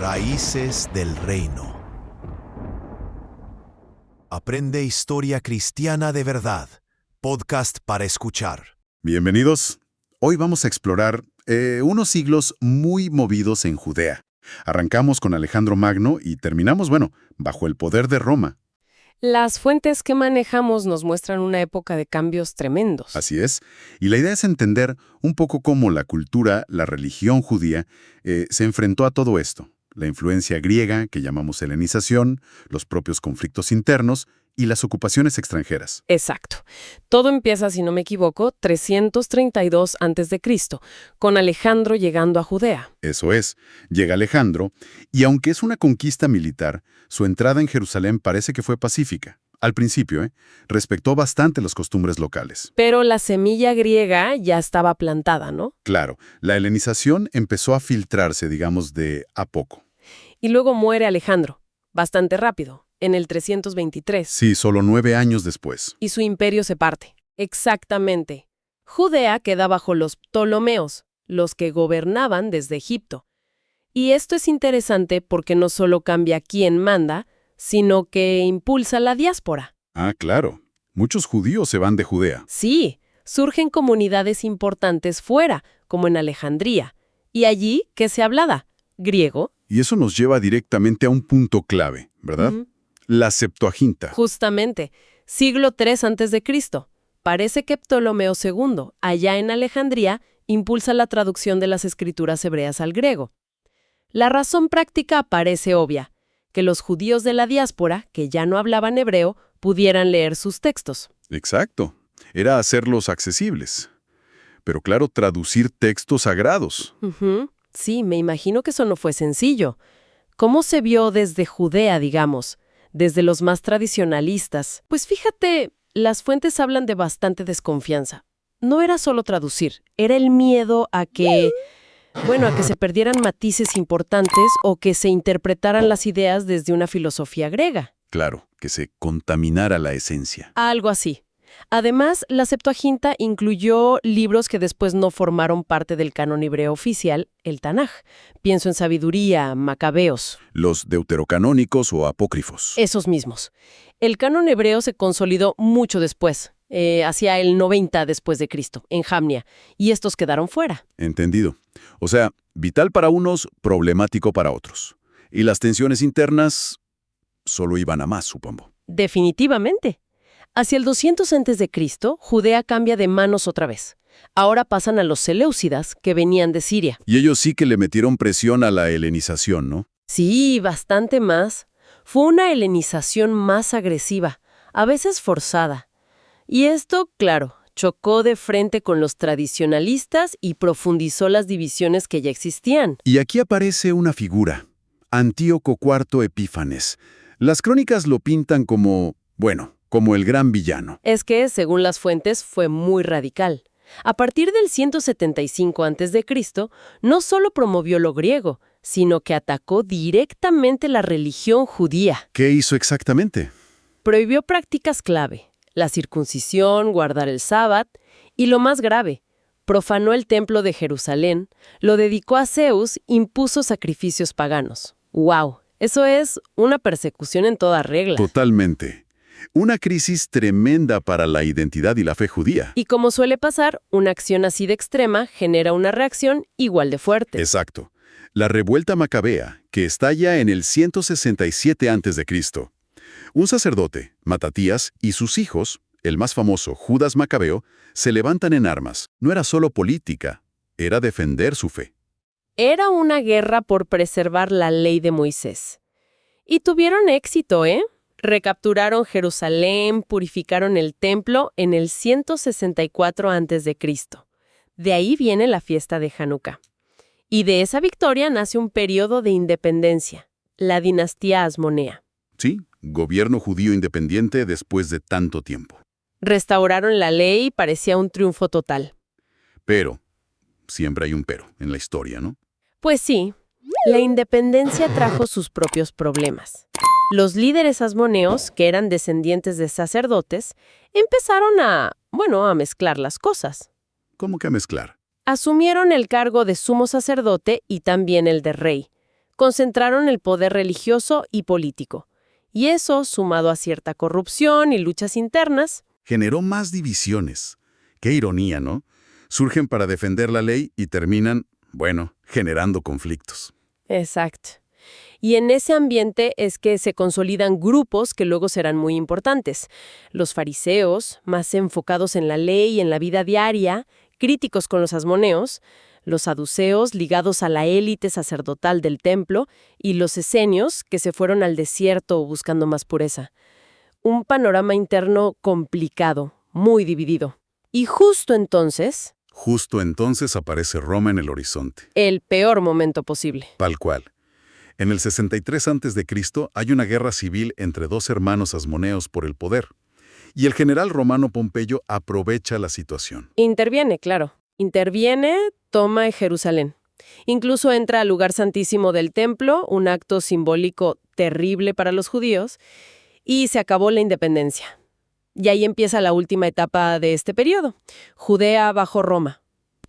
Raíces del Reino. Aprende historia cristiana de verdad. Podcast para escuchar. Bienvenidos. Hoy vamos a explorar unos siglos muy movidos en Judea. Arrancamos con Alejandro Magno y terminamos, bajo el poder de Roma. Las fuentes que manejamos nos muestran una época de cambios tremendos. Así es. Y la idea es entender un poco cómo la cultura, la religión judía, se enfrentó a todo esto. La influencia griega, que llamamos helenización, los propios conflictos internos y las ocupaciones extranjeras. Exacto. Todo empieza, si no me equivoco, 332 a.C., con Alejandro llegando a Judea. Eso es. Llega Alejandro, y aunque es una conquista militar, su entrada en Jerusalén parece que fue pacífica. Al principio, respetó bastante las costumbres locales. Pero la semilla griega ya estaba plantada, ¿no? Claro, la helenización empezó a filtrarse, digamos, de a poco. Y luego muere Alejandro, bastante rápido, en el 323. Sí, solo 9 años después. Y su imperio se parte. Exactamente. Judea queda bajo los Ptolomeos, los que gobernaban desde Egipto. Y esto es interesante porque no solo cambia quién manda, sino que impulsa la diáspora. Ah, claro. Muchos judíos se van de Judea. Sí, surgen comunidades importantes fuera, como en Alejandría. Y allí, ¿qué se hablaba? Griego. Y eso nos lleva directamente a un punto clave, ¿verdad? La Septuaginta. Justamente, siglo III a.C. Parece que Ptolomeo II, allá en Alejandría, impulsa la traducción de las escrituras hebreas al griego. La razón práctica parece obvia, que los judíos de la diáspora, que ya no hablaban hebreo, pudieran leer sus textos. Exacto. Era hacerlos accesibles. Pero claro, traducir textos sagrados. Sí, me imagino que eso no fue sencillo. ¿Cómo se vio desde Judea, digamos? Desde los más tradicionalistas. Pues fíjate, las fuentes hablan de bastante desconfianza. No era solo traducir, era el miedo a que se perdieran matices importantes o que se interpretaran las ideas desde una filosofía griega. Claro, que se contaminara la esencia. Algo así. Además, la Septuaginta incluyó libros que después no formaron parte del canon hebreo oficial, el Tanaj. Pienso en Sabiduría, Macabeos. Los deuterocanónicos o apócrifos. Esos mismos. El canon hebreo se consolidó mucho después, hacia el 90 después de Cristo, en Jamnia, y estos quedaron fuera. Entendido. O sea, vital para unos, problemático para otros. Y las tensiones internas solo iban a más, supongo. Definitivamente. Hacia el 200 a.C., Judea cambia de manos otra vez. Ahora pasan a los seleucidas, que venían de Siria. Y ellos sí que le metieron presión a la helenización, ¿no? Sí, bastante más. Fue una helenización más agresiva, a veces forzada. Y esto, claro, chocó de frente con los tradicionalistas y profundizó las divisiones que ya existían. Y aquí aparece una figura, Antíoco IV Epífanes. Las crónicas lo pintan como el gran villano. Es que, según las fuentes, fue muy radical. A partir del 175 a.C., no solo promovió lo griego, sino que atacó directamente la religión judía. ¿Qué hizo exactamente? Prohibió prácticas clave, la circuncisión, guardar el sábado y, lo más grave, profanó el templo de Jerusalén, lo dedicó a Zeus, impuso sacrificios paganos. ¡Wow! Eso es una persecución en toda regla. Totalmente. Una crisis tremenda para la identidad y la fe judía. Y como suele pasar, una acción así de extrema genera una reacción igual de fuerte. Exacto. La revuelta macabea, que estalla en el 167 a.C. Un sacerdote, Matatías, y sus hijos, el más famoso Judas Macabeo, se levantan en armas. No era solo política, era defender su fe. Era una guerra por preservar la ley de Moisés. Y tuvieron éxito, ¿eh? Recapturaron Jerusalén, purificaron el templo en el 164 a.C. De ahí viene la fiesta de Hanukkah. Y de esa victoria nace un periodo de independencia, la dinastía Asmonea. Sí, gobierno judío independiente después de tanto tiempo. Restauraron la ley y parecía un triunfo total. Pero, siempre hay un pero en la historia, ¿no? Pues sí, la independencia trajo sus propios problemas. Los líderes asmoneos, que eran descendientes de sacerdotes, empezaron a mezclar las cosas. ¿Cómo que a mezclar? Asumieron el cargo de sumo sacerdote y también el de rey, concentraron el poder religioso y político. Y eso, sumado a cierta corrupción y luchas internas, Generó más divisiones. Qué ironía, ¿no? Surgen para defender la ley y terminan, bueno, generando conflictos. exacto. Y en ese ambiente es que se consolidan grupos que luego serán muy importantes. Los fariseos, más enfocados en la ley y en la vida diaria, críticos con los asmoneos, los saduceos, ligados a la élite sacerdotal del templo, y los esenios, que se fueron al desierto buscando más pureza. Un panorama interno complicado, muy dividido. Y justo entonces, Justo entonces aparece Roma en el horizonte. el peor momento posible. Tal cual. En el 63 a.C. hay una guerra civil entre dos hermanos asmoneos por el poder. Y el general romano Pompeyo aprovecha la situación. Interviene, claro. Interviene, toma Jerusalén. Incluso entra al lugar santísimo del templo, un acto simbólico terrible para los judíos, y se acabó la independencia. Y ahí empieza la última etapa de este periodo. Judea bajo Roma.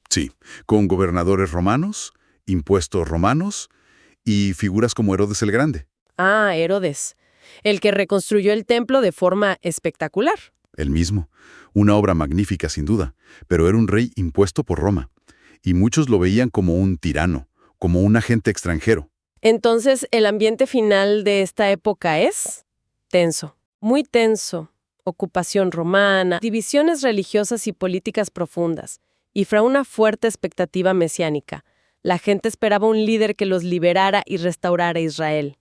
Sí, con gobernadores romanos, impuestos romanos y figuras como Herodes el Grande. Ah, Herodes, el que reconstruyó el templo de forma espectacular. El mismo. Una obra magnífica sin duda, pero era un rey impuesto por Roma. Y muchos lo veían como un tirano, como un agente extranjero. Entonces, el ambiente final de esta época es tenso, muy tenso. Ocupación romana, divisiones religiosas y políticas profundas, y una fuerte expectativa mesiánica. La gente esperaba un líder que los liberara y restaurara Israel.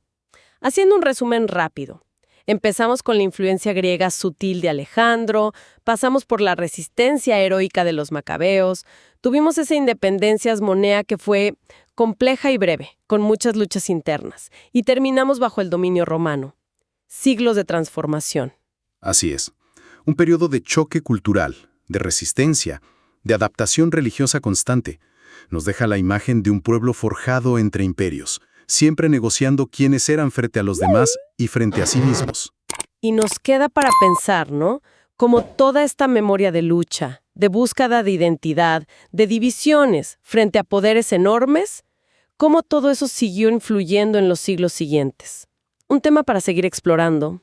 Haciendo un resumen rápido, empezamos con la influencia griega sutil de Alejandro, pasamos por la resistencia heroica de los macabeos, tuvimos esa independencia asmonea que fue compleja y breve, con muchas luchas internas, y terminamos bajo el dominio romano. Siglos de transformación. Así es. Un periodo de choque cultural, de resistencia, de adaptación religiosa constante. Nos deja la imagen de un pueblo forjado entre imperios, siempre negociando quiénes eran frente a los demás y frente a sí mismos. Y nos queda para pensar, ¿no? Como toda esta memoria de lucha, de búsqueda de identidad, de divisiones frente a poderes enormes, cómo todo eso siguió influyendo en los siglos siguientes. Un tema para seguir explorando.